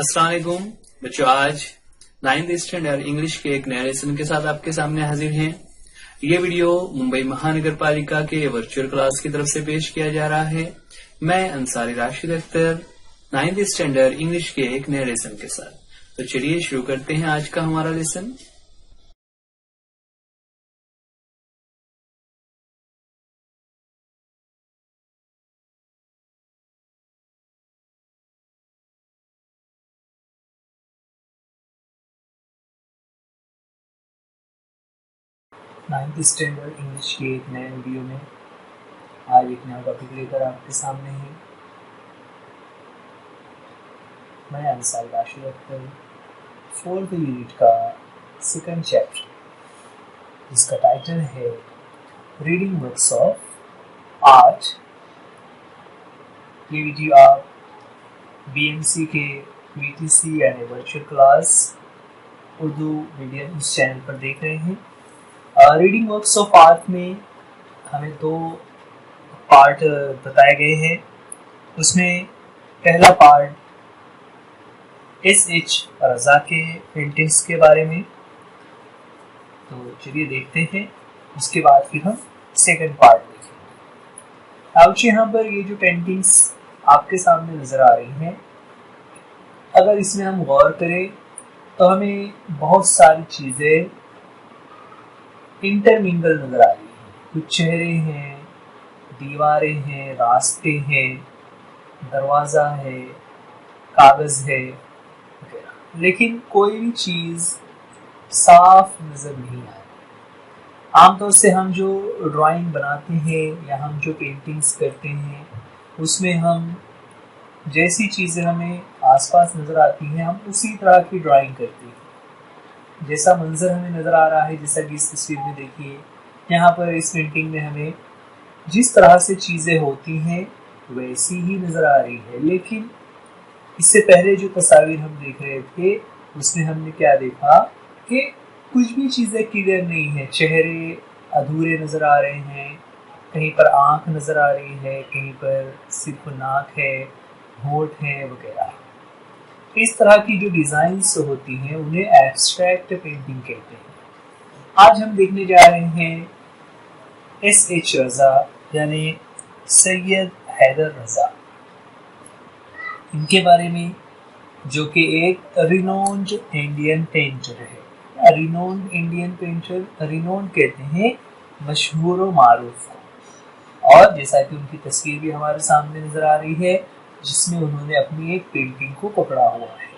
अस्सलाम वालेकुम बच्चों, आज 9th स्टैंडर्ड इंग्लिश के एक नए लेसन के साथ आपके सामने हाजिर हैं। ये वीडियो मुंबई महानगर पालिका के वर्चुअल क्लास की तरफ से पेश किया जा रहा है। मैं Ansari Rashid Akhtar 9th standard English के एक नए लेसन के साथ। तो चलिए शुरू करते हैं आज का हमारा लेसन। नाइन्थ स्टैंडर्ड इंग्लिश के एक नए वीडियो में आज एक नया टॉपिक लेकर आपके सामने है। मैं अंसारी राशिद अख्तर 4th यूनिट का सेकंड चैप्टर, जिसका टाइटल है रीडिंग वर्क्स ऑफ आर्ट। ये वीडियो आप BMC के VTC यानी वर्चुअल क्लास उर्दू मीडियम इस चैनल पर देख रहे हैं। रीडिंग वर्क्स ऑफ आर्ट में हमें दो पार्ट बताए गए हैं। उसमें पहला पार्ट SH रज़ा के पेंटिंग्स के बारे में, तो चलिए देखते हैं। उसके बाद फिर हम सेकंड पार्ट देखेंगे। अब यहाँ पर ये जो पेंटिंग्स आपके सामने नज़र आ रही हैं, अगर इसमें हम गौर करें तो हमें बहुत सारी चीज़ें इंटरमिंगल नज़र आ रही हैं। कुछ चेहरे हैं, दीवारें हैं, रास्ते हैं, दरवाज़ा है, कागज़ है वगैरह, लेकिन कोई भी चीज़ साफ नज़र नहीं आ रही। आमतौर से हम जो ड्राइंग बनाते हैं या हम जो पेंटिंग्स करते हैं, उसमें हम जैसी चीज़ें हमें आसपास नज़र आती हैं, हम उसी तरह की ड्राइंग करते हैं। जैसा मंजर हमें नज़र आ रहा है, जैसा कि इस तस्वीर में देखिए, यहाँ पर इस पेंटिंग में हमें जिस तरह से चीज़ें होती हैं वैसी ही नज़र आ रही है। लेकिन इससे पहले जो तस्वीर हम देख रहे थे, उसमें हमने क्या देखा कि कुछ भी चीज़ें क्लियर नहीं है। चेहरे अधूरे नज़र आ रहे हैं, कहीं पर आँख नज़र आ रही है, कहीं पर सिर्फ नाक है, होंठ है वगैरह। इस तरह की जो डिज़ाइंस होती हैं उन्हें एब्स्ट्रैक्ट पेंटिंग कहते हैं। आज हम देखने जा रहे हैं SH रज़ा यानी सैयद हैदर रज़ा, इनके बारे में, जो कि एक रिनोन्ड इंडियन पेंटर है। रिनोन्ड इंडियन पेंटर, रिनोन्ड कहते हैं मशहूर व मारूफ को। और जैसा कि उनकी तस्वीर भी हमारे सामने नज़र आ रही है, जिसमें उन्होंने अपनी एक पेंटिंग को पकड़ा हुआ है।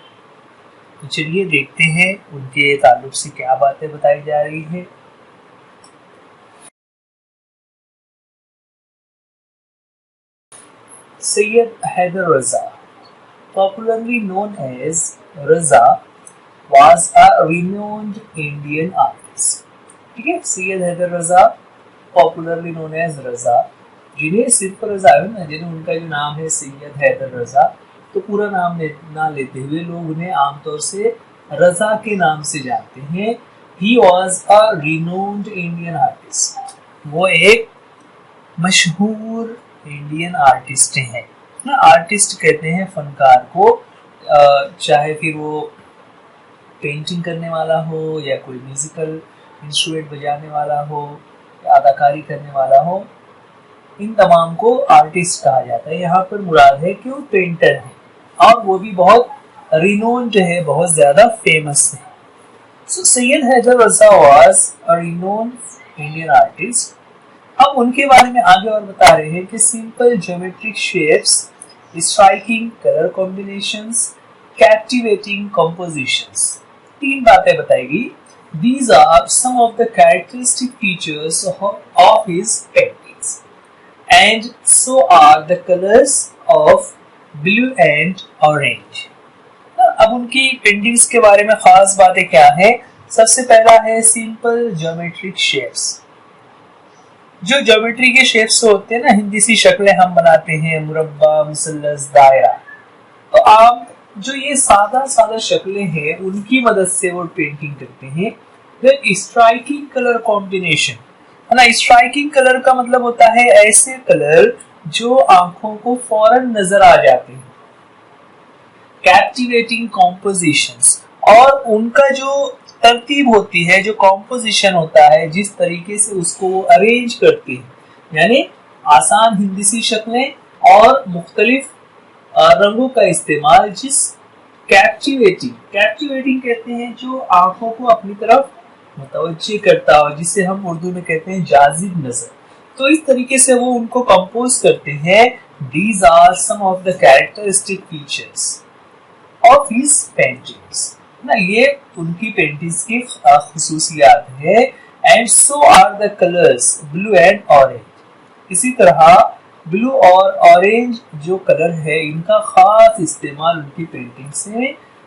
तो चलिए देखते हैं उनके ताल्लुक से क्या बातें बताई जा रही है। Sayyid Haider Raza, popularly known as Raza, was a renowned Indian artist. ठीक है, सैयद हैदर रज़ा पॉपुलरली नोन एज रज़ा, जिन्हें सिर्फ रज़ा है ना, जिन्हें उनका जो नाम है सैयद हैदर रज़ा, तो पूरा नाम ना लेते हुए लोग उन्हें आमतौर से रज़ा के नाम से जानते हैं। He was a renowned Indian artist, वो एक मशहूर इंडियन आर्टिस्ट हैं ना। आर्टिस्ट कहते हैं फनकार को, चाहे फिर वो पेंटिंग करने वाला हो या कोई म्यूजिकल इंस्ट्रूमेंट बजाने वाला हो या अदाकारी करने वाला हो, इन तमाम को आर्टिस्ट कहा जाता है। यहाँ पर मुराद है कि वो पेंटर है और वो भी बहुत रिनोन्ड है, बहुत ज़्यादा फेमस है। So Syed Haider Raza was a renowned Indian artist. अब उनके बारे में आगे और बता रहे हैं कि simple geometric shapes, striking colour combinations, captivating compositions, तीन बातें बताएगी। These are some of the characteristic features of his paintings, and so are the colors of blue and orange. अब उनकी पेंटिंग्स के बारे में खास बातें क्या है? सबसे पहला है सिंपल ज्योमेट्रिक शेप्स। जो ज्योमेट्री के शेप्स होते हैं ना, हिंदी सी शक्लें हम बनाते हैं, मुरब्बा, मुसल्लस, दायरा, तो आप जो ये सादा सादा शक्लें हैं उनकी मदद से वो पेंटिंग करते हैं। फिर स्ट्राइकिंग कलर कॉम्बिनेशन है ना। स्ट्राइकिंग कलर का मतलब होता है ऐसे कलर जो आंखों को फौरन नजर आ जाते हैं। कैप्टिवेटिंग कॉम्पोजिशंस, और उनका जो तरतीब होती है, जो कॉम्पोजिशन होता है, जिस तरीके से उसको अरेंज करते हैं, यानी आसान हिंदसी शक्लें और मुख्तलिफ रंगों का इस्तेमाल, जिस कैप्टिवेटिंग कहते हैं जो आंखों को अपनी तरफ मुतवज्जे करता हो, जिसे हम उर्दू में कहते हैं जाजिब नजर। तो इस तरीके से वो उनको कंपोज करते हैं। These are some of the characteristic features of his paintings ना, ये उनकी पेंटिंग्स की खुसूसियात है। And so are the colours blue and orange. इसी तरह ब्लू और ऑरेंज जो कलर है, इनका खास इस्तेमाल उनकी पेंटिंग से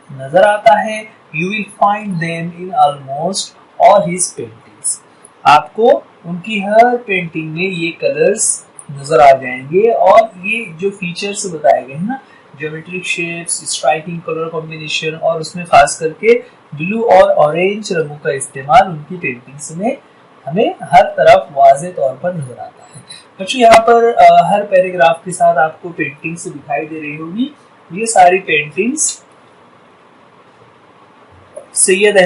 नजर आता है। You will find them in almost all his paintings. आपको उनकी हर पेंटिंग में ये कलर्स नजर आ जाएंगे, और ये जो फीचर्स बताए गए हैं ना, geometric shapes, striking colour combination, और उसमें खास करके ब्लू और ऑरेंज रंगों का इस्तेमाल उनकी पेंटिंग्स में हमें हर तरफ वाज़ेह तौर पर नजर आता है। बच्चों यहाँ पर हर पैराग्राफ के साथ आपको पेंटिंग्स दिखाई दे रही होगी। ये सारी पेंटिंग्स सैयद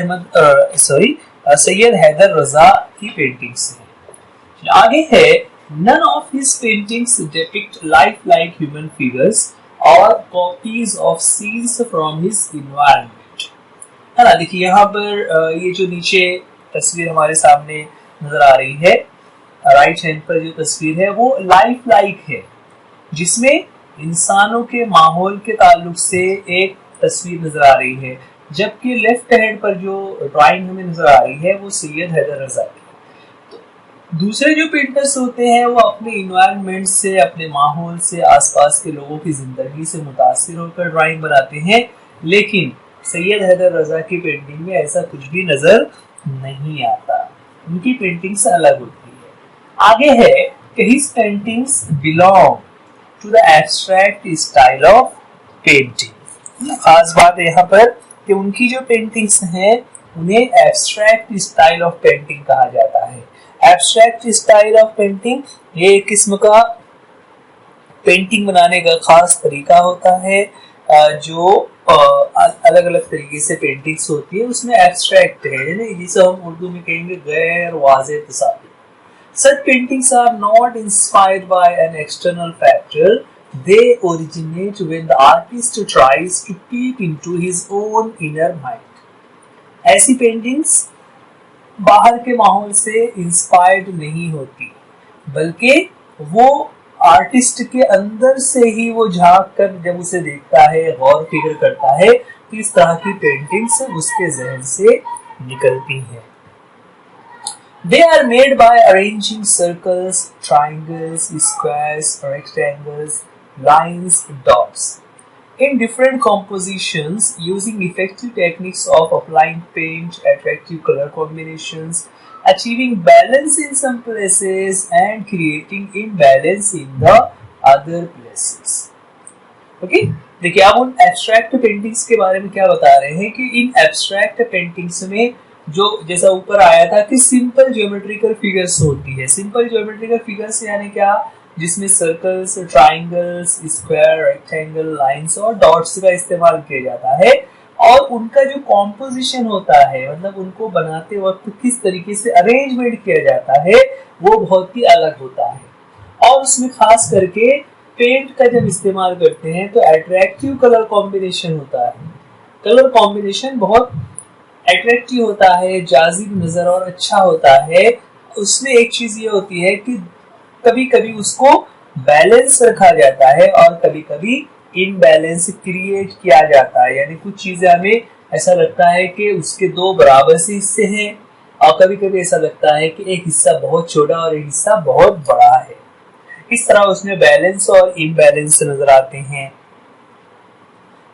हैदर रजा की पेंटिंग्स हैं। आगे है, none of his paintings depict lifelike human figures or copies of scenes from his environment। है ना, देखिए यहाँ पर ये जो नीचे तस्वीर हमारे सामने नजर आ रही है, राइट हैंड पर जो तस्वीर है वो लाइफ लाइक है, जिसमें इंसानों के माहौल के ताल्लुक से एक तस्वीर नजर आ रही है, जबकि लेफ्ट हैंड पर जो ड्राइंग हमें नजर आ रही है वो सैयद हैदर रजा की। दूसरे जो पेंटर्स होते हैं वो अपने इन्वायरमेंट से, अपने माहौल से, आसपास के लोगों की जिंदगी से मुतासिर होकर ड्राइंग बनाते हैं, लेकिन सैयद हैदर रजा की पेंटिंग में ऐसा कुछ भी नजर नहीं आता। उनकी पेंटिंग से अलग होती है। आगे है कि his paintings belong to the abstract style of painting. खास बात है यहाँ पर कि उनकी जो पेंटिंग्स हैं उन्हें एब्स्ट्रैक्ट स्टाइल ऑफ पेंटिंग कहा जाता है। एब्स्ट्रैक्ट स्टाइल ऑफ पेंटिंग ये एक किस्म का पेंटिंग बनाने का खास तरीका होता है, जो अलग अलग तरीके से पेंटिंग्स होती है, उसमें एब्स्ट्रैक्ट है, जिसे हम उर्दू में कहेंगे गैर वाज़ेह तस्वीर। Such paintings are not inspired by an external factor. They originate when the artist tries to peep into his own inner mind. ऐसी पेंटिंग्स बाहर के माहौल से इंस्पायर्ड नहीं होती, बल्कि वो आर्टिस्ट के अंदर से ही वो झांक कर जब उसे देखता है, गौर फिक्र करता है, तो इस तरह की पेंटिंग्स उसके जहन से निकलती हैं। They are made by arranging circles, triangles, squares, rectangles, lines, dots in different compositions, using effective techniques of applying paint, attractive color combinations, achieving balance in some places and creating imbalance in the other places. Okay? देखिए अब उन abstract paintings के बारे में क्या बता रहे हैं कि इन एब्स्ट्रैक्ट पेंटिंग्स में जो जैसा ऊपर आया था कि सिंपल ज्योमेट्रिकल फिगर्स होती है। सिंपल ज्योमेट्रिकल फिगर्स यानी क्या, जिसमें circles, triangles, square, rectangle, lines और डॉट्स का इस्तेमाल किया जाता है, और उनका जो कॉम्पोजिशन होता है, मतलब उनको बनाते वक्त किस तरीके से अरेंजमेंट किया जाता है, वो बहुत ही अलग होता है। और उसमें खास करके पेंट का जब इस्तेमाल करते हैं तो अट्रैक्टिव कलर कॉम्बिनेशन होता है। कलर कॉम्बिनेशन बहुत अट्रैक्टिव होता है, जाजिब नजर और अच्छा होता है। उसमें एक चीज ये होती है कि कभी कभी उसको बैलेंस रखा जाता है और कभी कभी इनबैलेंस क्रिएट किया जाता है, यानी कुछ चीजें हमें ऐसा लगता है कि उसके दो बराबर से हिस्से हैं, और कभी कभी ऐसा लगता है कि एक हिस्सा बहुत छोटा और एक हिस्सा बहुत बड़ा है। इस तरह उसमें बैलेंस और इनबैलेंस नजर आते हैं।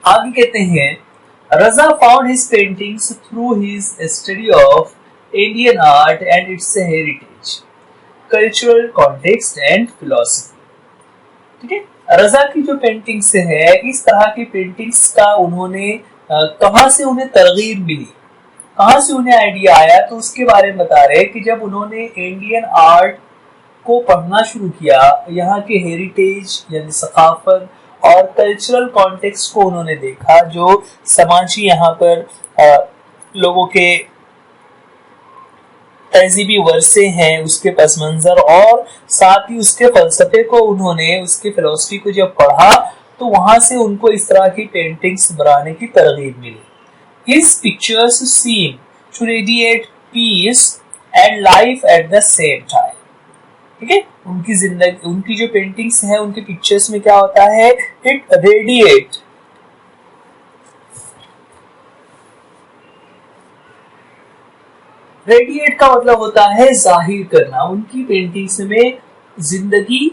आगे कहते हैं, Raza found his paintings through his study of Indian art and its heritage, cultural context and philosophy. ठीक है, रजा की जो पेंटिंग्स है, इस तरह की पेंटिंग्स का उन्होंने कहाँ से उन्हें तरगीब मिली, कहाँ से उन्हें आइडिया आया, तो उसके बारे में बता रहे हैं कि जब उन्होंने इंडियन आर्ट को पढ़ना शुरू किया, यहाँ के हेरिटेज यानी सकाफत और कल्चरल कॉन्टेक्स्ट को उन्होंने देखा, जो समाजी यहाँ पर लोगों के तहजीबी वर्से हैं, उसके पस मंजर और साथ ही उसके फलसफे को उन्होंने, उसके फिलॉसफी को जब पढ़ा तो वहां से उनको इस तरह की पेंटिंग्स बनाने की तरगीब मिली। His pictures seem to radiate peace and life at the same time. ठीक है, उनकी जिंदगी, उनकी जो पेंटिंग्स हैं, उनके पिक्चर्स में क्या होता है, इट रेडिएट का मतलब होता है जाहिर करना। उनकी पेंटिंग्स में जिंदगी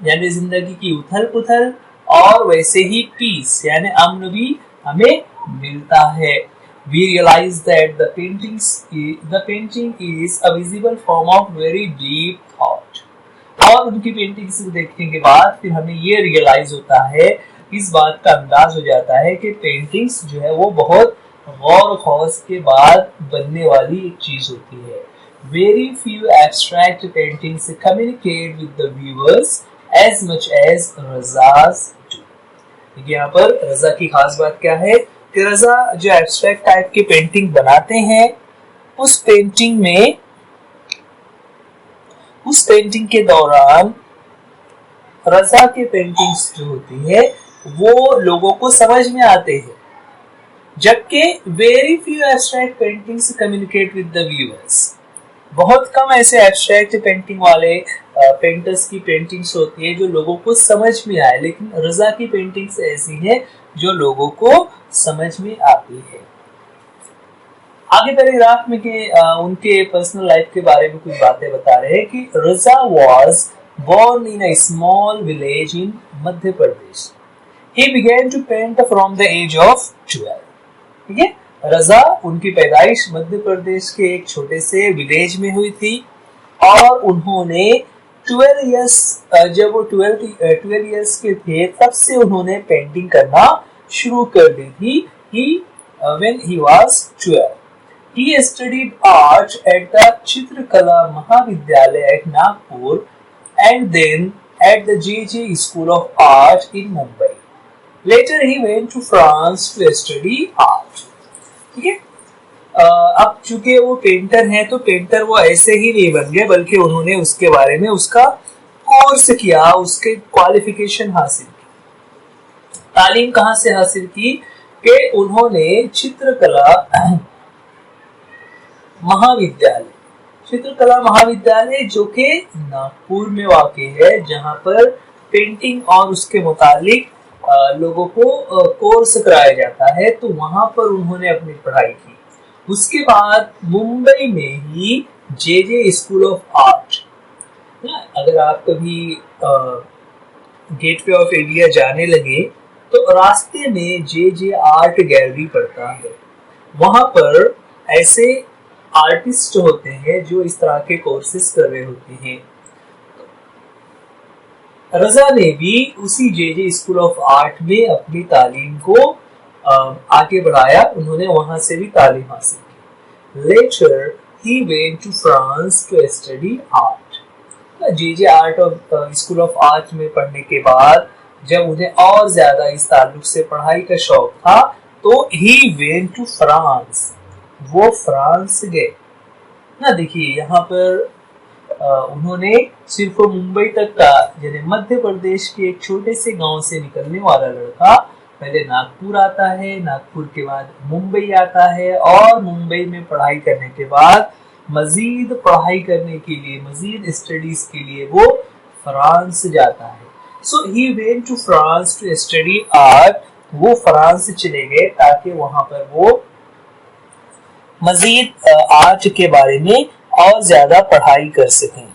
यानी जिंदगी की उथल पुथल और वैसे ही पीस यानी अमन भी हमें मिलता है। We realize that the painting is a visible form of very deep thought. और उनकी पेंटिंग्स देखने के बाद फिर हमें ये रियलाइज होता है, इस बात का अंदाज हो जाता है कि पेंटिंग्स जो है वो बहुत गौर खौज के बाद बनने वाली एक चीज होती है। Very few abstract paintings communicate with the viewers as much as Raza's do. यहाँ पर रजा की खास बात क्या है कि रजा जो एब्स्ट्रैक्ट टाइप की पेंटिंग बनाते हैं, उस पेंटिंग के दौरान रजा के पेंटिंग्स जो होती है वो लोगों को समझ में आते हैं, जबकि very few abstract paintings communicate with the viewers. बहुत कम ऐसे एब्स्ट्रैक्ट पेंटिंग वाले पेंटर्स की पेंटिंग्स होती है जो लोगों को समझ में आए, लेकिन रजा की पेंटिंग्स ऐसी है जो लोगों को समझ में आती है। आगे पैराग्राफ में के उनके पर्सनल लाइफ के बारे में कुछ बातें बता रहे हैं कि Raza was born in a small village in Madhya Pradesh. He began to paint from the age of 12. ठीक है, रजा उनकी पैदाइश मध्य प्रदेश के एक छोटे से विलेज में हुई थी और उन्होंने 12 इयर्स जब वो 12 इयर्स के थे तब से उन्होंने पेंटिंग करना शुरू कर दी थी। When he was 12, he studied art at the Chitrakalā Mahavidyalaya at Nagpur and then at the JJ School of Art in Mumbai. Later he went to France to study art. ठीक है, अब चूंकि वो painter हैं तो painter वो ऐसे ही नहीं बन गए, बल्कि उन्होंने उसके बारे में उसका कोर्स किया, उसके क्वालिफिकेशन हासिल की। तालीम कहाँ से हासिल की कि उन्होंने चित्रकला महाविद्यालय जो कि नागपुर में वाक़ई है, जहाँ पर पेंटिंग और उसके मुतालिक लोगों को कोर्स कराया जाता है, तो वहां पर उन्होंने अपनी पढ़ाई की। उसके बाद मुंबई में ही जेजे स्कूल ऑफ आर्ट, अगर आप कभी गेटवे ऑफ इंडिया जाने लगे तो रास्ते में जेजे आर्ट गैलरी पड़ता है, वहां पर ऐसे आर्टिस्ट होते हैं जो इस तरह के कोर्सेज कर रहे होते हैं। रजा ने भी उसी जेजे स्कूल ऑफ आर्ट में अपनी तालीम को आगे बढ़ाया, उन्होंने वहां से भी तालीम हासिल की। Later he went to France to study art. JJ art of school of art में पढ़ने के बाद जब उन्हें और ज्यादा इस ताल्लुक से पढ़ाई का शौक था तो ही वेंट टू फ्रांस, वो फ्रांस गए ना। देखिए यहाँ पर उन्होंने सिर्फ मुंबई तक का, यानी मध्य प्रदेश के एक छोटे से गांव से निकलने वाला लड़का पहले नागपुर आता है, नागपुर के बाद मुंबई आता है और मुंबई में पढ़ाई करने के बाद मजीद पढ़ाई करने के लिए, मजीद स्टडीज के लिए वो फ्रांस जाता है। So he went to France to study art. वो फ्रांस चले गए ताकि वहां पर वो मजीद आर्ट के बारे में और ज्यादा पढ़ाई कर सकें।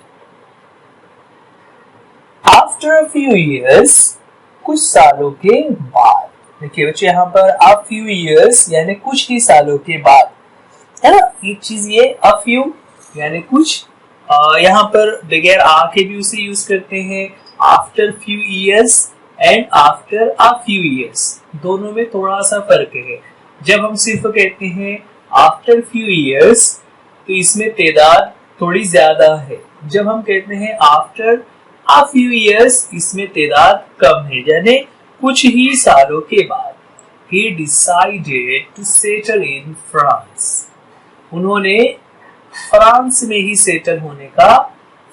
आफ्टर अ फ्यू इयर्स, कुछ सालों के बाद, देखिए बच्चे यहाँ पर अ फ्यू इयर्स यानी कुछ ही सालों के बाद, है ना। एक चीज ये अ फ्यू यानी कुछ, यहाँ पर बगैर आ के भी उसे यूज करते हैं। After few years and after a few years, दोनों में थोड़ा सा फर्क है। जब हम सिर्फ कहते हैं आफ्टर फ्यू इयर्स तो इसमें तादाद थोड़ी ज्यादा है, जब हम कहते हैं आफ्टर अ फ्यू इयर्स इसमें तादाद कम है, यानी कुछ ही सालों के बाद he decided to settle in France. उन्होंने फ्रांस में ही सेटल होने का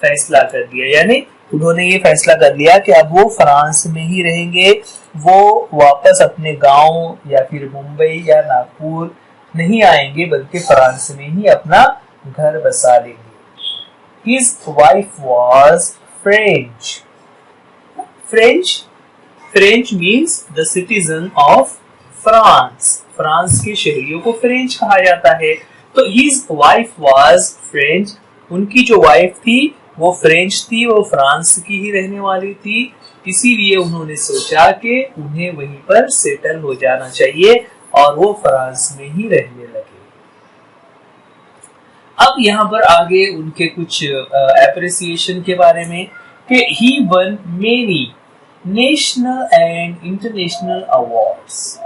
फैसला कर दिया, यानी उन्होंने ये फैसला कर लिया कि अब वो फ्रांस में ही रहेंगे, वो वापस अपने गांव या फिर मुंबई या नागपुर नहीं आएंगे, बल्कि फ्रांस में ही अपना घर बसा लेंगे। His wife was French. French means the citizen of France. France के शहरियों को फ्रेंच कहा जाता है। तो his wife was French. उनकी जो वाइफ थी वो फ्रेंच थी, वो फ्रांस की ही रहने वाली थी, इसीलिए उन्होंने सोचा कि उन्हें वहीं पर सेटल हो जाना चाहिए और वो फ्रांस में ही रहने लगे। अब यहाँ पर आगे उनके कुछ एप्रिसिएशन के बारे में कि he won many national and international awards.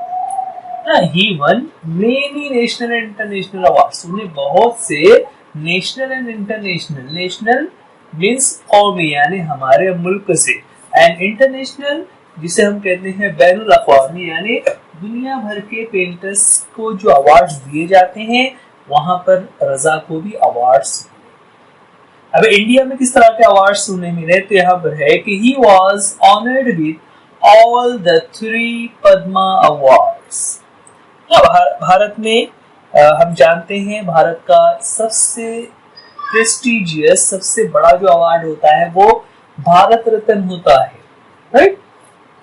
He won many national and international awards. उन्हें बहुत से national and international, national means कौमी यानी हमारे मुल्क से, एंड इंटरनेशनल जिसे हम कहते हैं बैनुल अक़वामी यानी दुनिया भर के पेंटर्स को जो अवार्ड्स दिए जाते हैं वहां पर रजा को भी अवार्ड्स। अब इंडिया में किस तरह के अवार्ड्स उन्हें मिले, तो यहाँ पर है कि he was honoured with all the 3 Padma awards. Bharat में हम जानते हैं भारत का सबसे प्रेस्टिजियस, सबसे बड़ा जो अवार्ड होता है वो भारत रत्न होता है, राइट।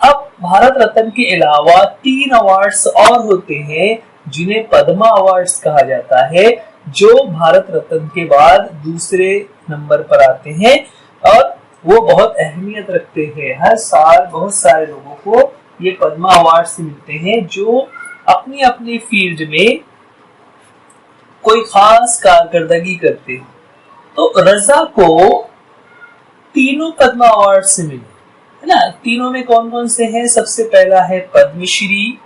अब भारत रत्न के अलावा 3 अवार्ड्स और होते हैं जिन्हें पद्मा अवार्ड्स कहा जाता है, जो भारत रत्न के बाद दूसरे नंबर पर आते हैं और वो बहुत अहमियत रखते हैं। हर साल बहुत सारे लोगों को ये पद्मा अवार्ड्स मिलते हैं जो अपनी अपनी फील्ड में कोई खास कारकर्दगी करते हैं। तो रजा को तीनों पद्मा अवार्ड से मिले, है ना। तीनों में कौन कौन से हैं? सबसे पहला है पद्मश्री,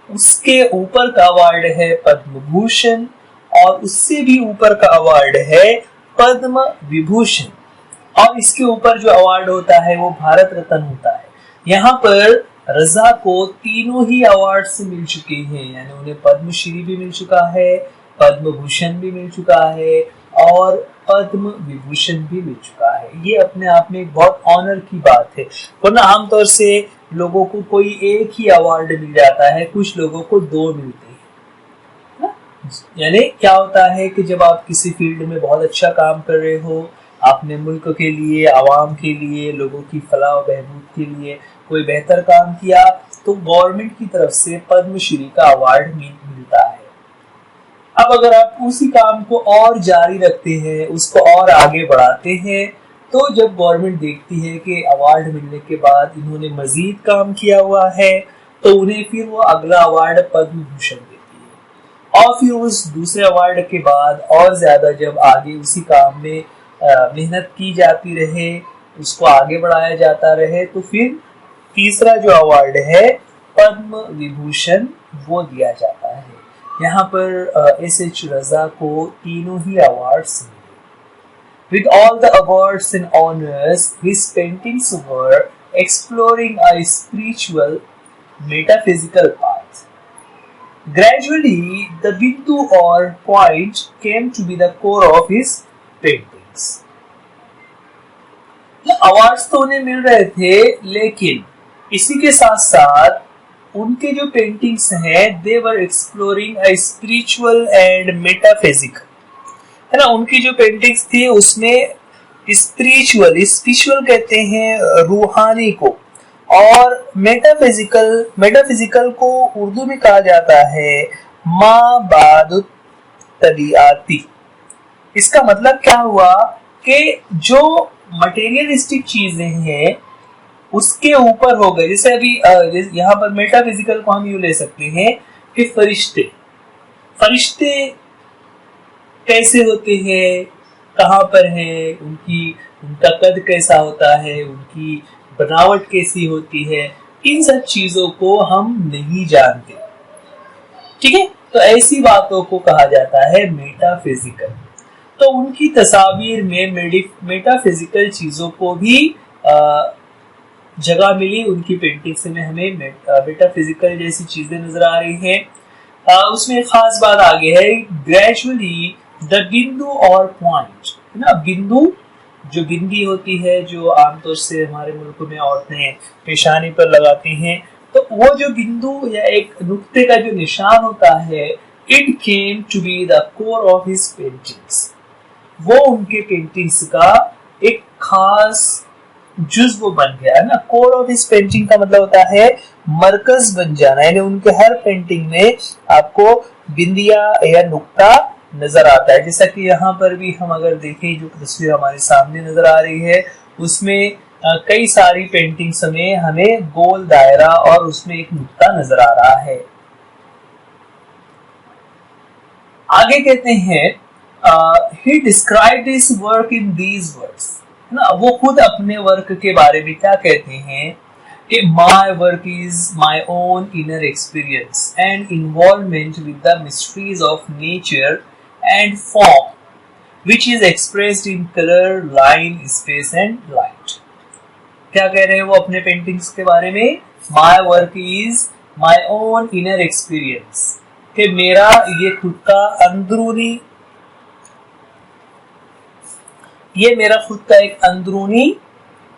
उसके ऊपर का अवार्ड है पद्म भूषण और उससे भी ऊपर का अवार्ड है पद्म विभूषण, और इसके ऊपर जो अवार्ड होता है वो भारत रत्न होता है। यहाँ पर रजा को तीनों ही अवार्ड से मिल चुके हैं, यानी उन्हें पद्मश्री भी मिल चुका है, पद्म भूषण भी मिल चुका है और पद्म विभूषण भी मिल चुका है। ये अपने आप में एक बहुत ऑनर की बात है, वरना आमतौर से लोगों को कोई एक ही अवार्ड मिल जाता है, कुछ लोगों को 2 मिलते हैं। यानी क्या होता है कि जब आप किसी फील्ड में बहुत अच्छा काम कर रहे हो, आपने मुल्क के लिए, आवाम के लिए, लोगों की फलाह और बहबूद के लिए कोई बेहतर काम किया, तो गवर्नमेंट की तरफ से पद्मश्री का अवार्ड मिलता है। अब अगर आप उसी काम को और जारी रखते हैं, उसको और आगे बढ़ाते हैं, तो जब गवर्नमेंट देखती है कि अवार्ड मिलने के बाद इन्होंने मजीद काम किया हुआ है, तो उन्हें फिर वो अगला अवार्ड पद्म भूषण देती है। और फिर उस दूसरे अवार्ड के बाद और ज्यादा जब आगे उसी काम में मेहनत की जाती रहे, उसको आगे बढ़ाया जाता रहे, तो फिर तीसरा जो अवार्ड है पद्म विभूषण वो दिया जाता है। यहाँ पर एस.एच. रजा को तीनों ही अवार्ड्स मिले। With all the awards and honors, his paintings were exploring a spiritual, metaphysical path. Gradually, the bindu or point came to be the core of his paintings. Awards तो उन्हें मिल रहे थे, लेकिन इसी के साथ साथ उनके जो पेंटिंग्स हैं, they were exploring a spiritual and metaphysical, है ना। उनकी जो पेंटिंग्स थी उसमें स्पिरिचुअल कहते हैं रूहानी को, और मेटाफिजिकल को उर्दू में कहा जाता है माबादुत तबीआती। इसका मतलब क्या हुआ कि जो मटेरियलिस्टिक चीजें हैं उसके ऊपर हो गए। जैसे अभी यहाँ पर मेटाफिजिकल को हम यूं ले सकते हैं कि फरिश्ते कैसे होते हैं, कहाँ पर हैं, उनका कद कैसा होता है, उनकी बनावट कैसी होती है, इन सब चीजों को हम नहीं जानते, ठीक है। तो ऐसी बातों को कहा जाता है मेटाफिजिकल। तो उनकी तस्वीर में मेटाफिजिकल चीजों को भी जगह मिली उनकी पेंटिंग्स में हमें मेटाफिजिकल जैसी चीजें नजर आ रही हैं। उसमें एक खास बात आगे है, ग्रेजुअली द बिंदु और पॉइंट, है ना, बिंदु जो बिंदी होती है जो आमतौर से हमारे मुल्क में औरतें पेशानी पर लगाती हैं, तो वो जो बिंदु या एक नुक्ते का जो निशान होता है, it came to be the core of his paintings, वो उनके पेंटिंग्स का एक खास जुज्व बन गया, है ना। कोर ऑफ हिज पेंटिंग का मतलब होता है मरकज बन जाना, यानी उनके हर पेंटिंग में आपको बिंदिया या नुक्ता नजर आता है। जैसा कि यहाँ पर भी हम अगर देखें, जो तस्वीर हमारे सामने नजर आ रही है, उसमें कई सारी पेंटिंग्स में हमें गोल दायरा और उसमें एक नुक्ता नजर आ रहा है। आगे कहते हैं, he described his work in these words, ना, वो खुद अपने वर्क के बारे में क्या कहते हैं कि my work is my own inner experience and involvement with the mysteries of nature and form, which is expressed in color, line, space and light. क्या कह रहे हैं वो अपने पेंटिंग्स के बारे में? My work is my own inner experience, कि मेरा ये खुद का अंदरूनी, ये मेरा खुद का एक अंदरूनी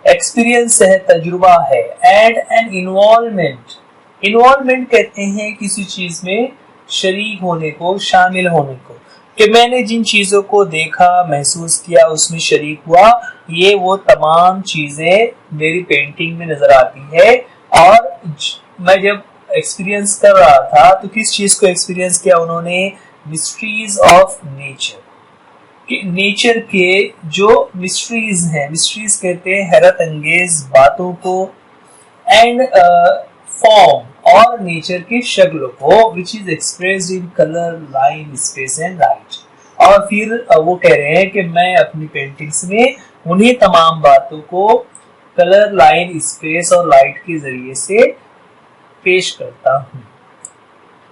एक्सपीरियंस है, तजुर्बा है। एंड एन इन्वॉल्वमेंट, इन्वॉल्वमेंट कहते हैं किसी चीज में शरीक होने को, शामिल होने को, कि मैंने जिन चीजों को देखा, महसूस किया, उसमें शरीक हुआ, ये वो तमाम चीजें मेरी पेंटिंग में नजर आती है। और मैं जब एक्सपीरियंस कर रहा था तो किस चीज को एक्सपीरियंस किया उन्होंने? मिस्ट्रीज ऑफ नेचर, कि नेचर के जो मिस्ट्रीज हैं, मिस्ट्रीज कहते हैं हैरत अंगेज बातों को, एंड फॉर्म, और नेचर की शक्ल को, which is expressed in colour, line, space and light. और फिर वो कह रहे हैं कि मैं अपनी पेंटिंग्स में उन्हीं तमाम बातों को कलर, लाइन, स्पेस और लाइट के जरिए से पेश करता हूँ।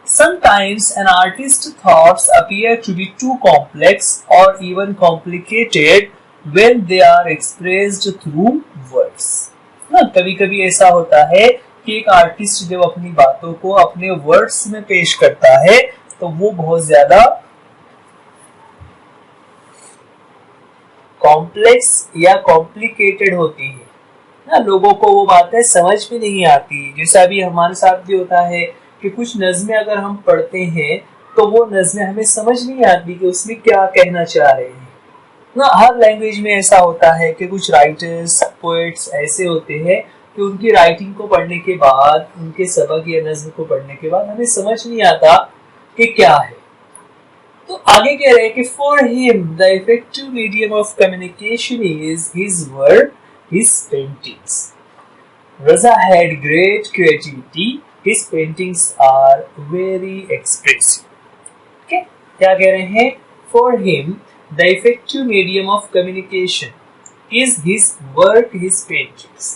Sometimes an artist's thoughts appear to be too complex or even complicated when they are expressed through words. ना, कभी-कभी ऐसा होता है कि एक आर्टिस्ट जब अपनी बातों को अपने वर्ड्स में पेश करता है तो वो बहुत ज्यादा कॉम्प्लेक्स या कॉम्प्लिकेटेड होती है ना, लोगों को वो बातें समझ में नहीं आती। जैसा अभी हमारे साथ भी होता है कि कुछ नज़में अगर हम पढ़ते हैं तो वो नज़में हमें समझ नहीं आती कि उसमें क्या कहना चाह रहे हैं ना। हर लैंग्वेज में ऐसा होता है कि कुछ राइटर्स, पोएट्स ऐसे होते हैं कि उनकी राइटिंग को पढ़ने के बाद, उनके सबक या नज़्म को पढ़ने के बाद हमें समझ नहीं आता कि क्या है। तो आगे कह रहे हैं कि for him the effective medium of communication is his work, his paintings. Raza had great creativity, his paintings are very expressive. Okay? क्या कह रहे हैं? For him, the effective medium of communication is his work, his paintings.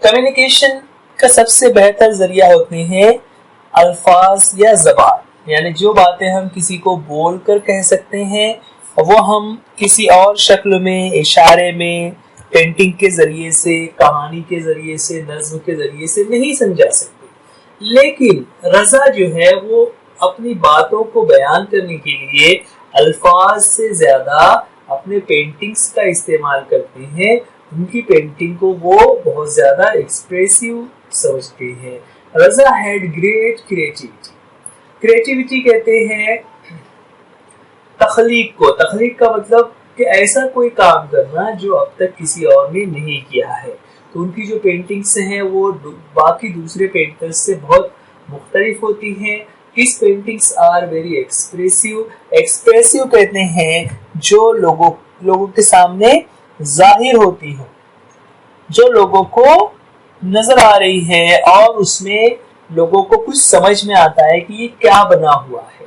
Communication का सबसे बेहतर जरिया होते हैं अल्फाज या ज़बान, यानी जो बातें हम किसी को बोल कर कह सकते हैं वो हम किसी और शक्ल में, इशारे में, पेंटिंग के जरिए से, कहानी के जरिए से, नज्म के जरिए से नहीं समझा सकते। लेकिन रज़ा जो है वो अपनी बातों को बयान करने के लिए अल्फाज से ज्यादा अपने पेंटिंग्स का इस्तेमाल करते हैं। उनकी पेंटिंग को वो बहुत ज्यादा एक्सप्रेसिव समझते हैं। रज़ा हैड ग्रेट क्रिएटिविटी। क्रिएटिविटी कहते हैं तख्लीक को। तख्लीक का मतलब कि ऐसा कोई काम करना जो अब तक किसी और ने नहीं किया है। तो उनकी जो पेंटिंग्स हैं वो बाकी दूसरे पेंटर्स से बहुत मुख्तलिफ होती हैं। इस paintings are very expressive. Expressive कहते हैं जो लोगों के सामने जाहिर होती हो, जो लोगों को नजर आ रही है और उसमें लोगों को कुछ समझ में आता है कि ये क्या बना हुआ है।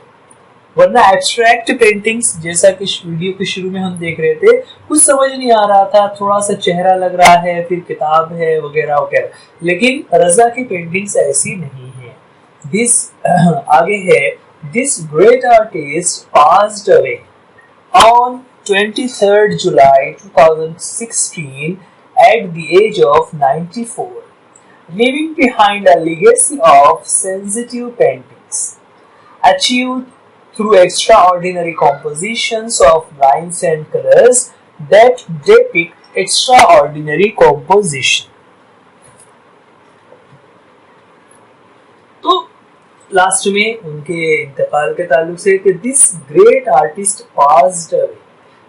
वरना एब्स्ट्रैक्ट पेंटिंग्स, जैसा कि वीडियो के शुरू में हम देख रहे थे, कुछ समझ नहीं आ रहा था, थोड़ा सा चेहरा लग रहा है, फिर किताब है वगैरह वगैरह। लेकिन रज़ा की पेंटिंग्स ऐसी नहीं है। दिस आगे है, this great artist passed away on 23rd July 2016 at the age of 94, leaving behind a legacy of sensitive paintings achieved through extraordinary compositions of lines and colors that depict extraordinary composition. तो last में उनके इंतकाल के ताल्लुक से कि this great artist passed away,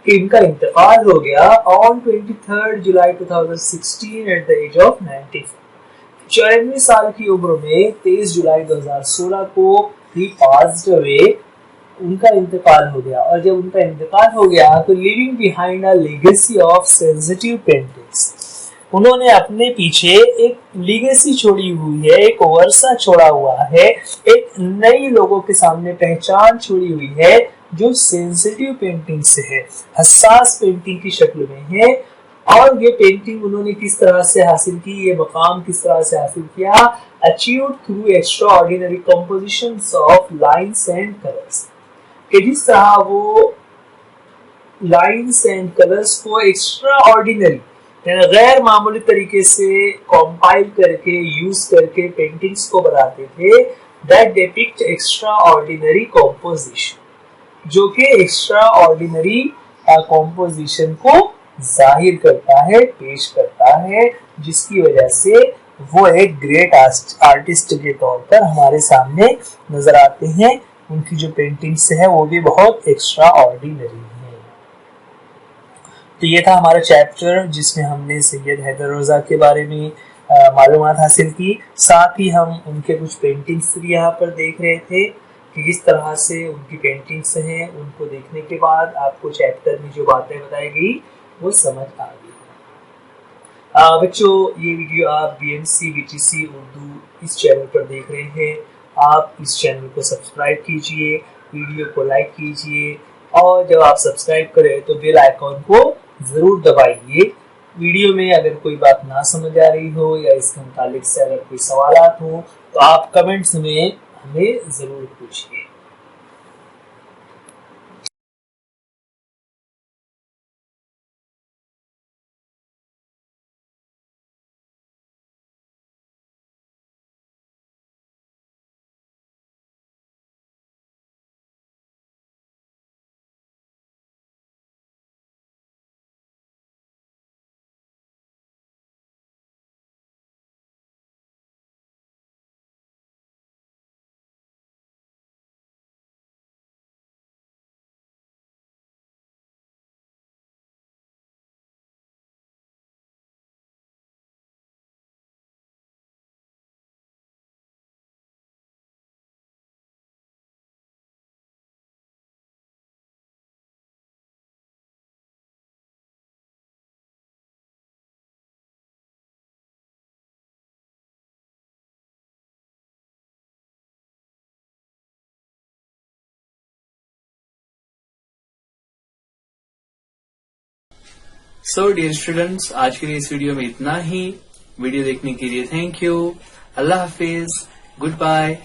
कि इनका इंतकाल हो गया on 23 July 2016 at the age of 94। 94 साल की उम्र में 23 जुलाई 2016 को ही पास्ड अवे, उनका इंतकाल हो गया। और जब उनका इंतकाल हो गया तो living behind a legacy of sensitive paintings, उन्होंने अपने पीछे एक लीगेसी छोड़ी हुई है, एक वर्षा छोड़ा हुआ है, एक नई लोगों के सामने पहचान छोड़ी हुई है जो सेंसिटिव पेंटिंग से है, हसास पेंटिंग की शक्ल में है। और ये पेंटिंग उन्होंने किस तरह से हासिल की, ये मकाम किस तरह से हासिल किया, achieved through extraordinary compositions of lines and colours, कि जिस तरह वो लाइंस एंड कलर्स को एक्स्ट्राऑर्डिनरी गैर मामूली तरीके से कंपाइल करके यूज करके पेंटिंग्स को बनाते थे, that depict extra ordinary composition, जो कि एक्स्ट्रा ऑर्डिनरी कॉम्पोजिशन को जाहिर करता है, पेश करता है, जिसकी वजह से वो एक ग्रेट आर्टिस्ट के तौर पर हमारे सामने नजर आते हैं। उनकी जो पेंटिंग्स है वो भी बहुत एक्स्ट्रा ऑर्डिनरी है। तो ये था हमारा चैप्टर जिसमें हमने सैयद हैदर रजा के बारे में मालूमात हासिल की, साथ ही हम उनके कुछ पेंटिंग्स भी यहाँ पर देख रहे थे कि किस तरह से उनकी पेंटिंग्स हैं। उनको देखने के बाद आपको चैप्टर में जो बातें बताई गई वो समझ आ गई। बच्चों, ये वीडियो आप BMC VTC उर्दू इस चैनल पर देख रहे हैं। आप इस चैनल को सब्सक्राइब कीजिए, वीडियो को लाइक कीजिए, और जब आप सब्सक्राइब करें तो बेल आइकॉन को जरूर दबाइए। वीडियो में अगर कोई बात ना समझ आ रही हो या इसके मुतालिक से अगर कोई सवालात हो तो आप कमेंट्स में हमें जरूर पूछिए। सो डियर स्टूडेंट्स, आज के लिए इस वीडियो में इतना ही। वीडियो देखने के लिए थैंक यू। अल्लाह हाफिज, गुड बाय।